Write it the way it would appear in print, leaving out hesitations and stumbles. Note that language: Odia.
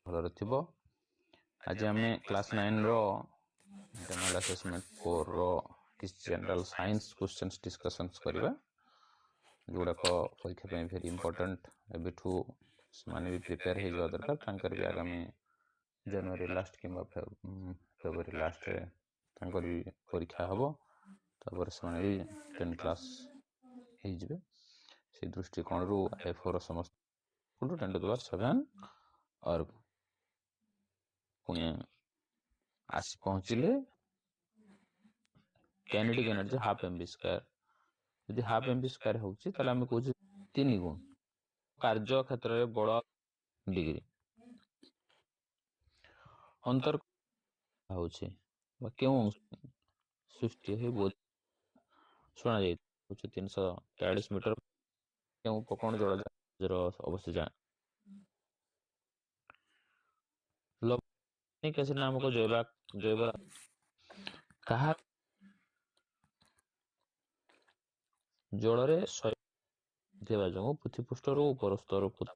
ଭଲରେ ଥିବ। ଆଜି ଆମେ କ୍ଲାସ୍ 9 ର ଜେନେରାଲ ଆସେସମେଣ୍ଟ 4 ର କିଛି ଜେନେରାଲ ସାଇନ୍ସ କ୍ୱେଶ୍ଚନ୍ସ ଡିସ୍କସନ୍ସ କରିବା, ଯୋଉଗୁଡ଼ାକ ପରୀକ୍ଷା ପାଇଁ ଭେରି ଇମ୍ପୋର୍ଟାଣ୍ଟ। ଏବେଠୁ ସେମାନେ ବି ପ୍ରିପେୟାର ହେଇଯିବା ଦରକାର। ତାଙ୍କର ବି ଆଗାମୀ ଜାନୁଆରୀ ଲାଷ୍ଟ କିମ୍ବା ଫେବୃଆରୀ ଲାଷ୍ଟରେ ତାଙ୍କର ବି ପରୀକ୍ଷା ହେବ। ତାପରେ ସେମାନେ ବି 10 କ୍ଲାସ୍ ହେଇଯିବେ। ସେଇ ଦୃଷ୍ଟିକୋଣରୁ F4 ସମସ୍ତ 10 to the power 7 और ପୁଣି ଆସି ପହଞ୍ଚିଲେ kinetic energy half mv square. ଯଦି ହାଫ୍ mv ସ୍କୋୟାର ହେଉଛି ତାହେଲେ ଆମେ କହୁଛୁ 3 ଗୁଣ କାର୍ଯ୍ୟ କ୍ଷେତ୍ରରେ ବଳ ଡିଗ୍ରୀ ଅନ୍ତର ହେଉଛି ବା କେଉଁ ସୃଷ୍ଟି ହୋଇ ଶୁଣାଯାଇ 343 ମିଟର କେଉଁ କୋଣ ଜଳର ଅବସ୍ଥିତି ଲବଣିକ ଏସିଡ ନାମକ ଜୈବ କାହା ଜଳରେ ଥିବା ଯୋଗୁଁ ପୃଥିବୀ ପୃଷ୍ଠରୁ ଉପର ସ୍ତରକୁ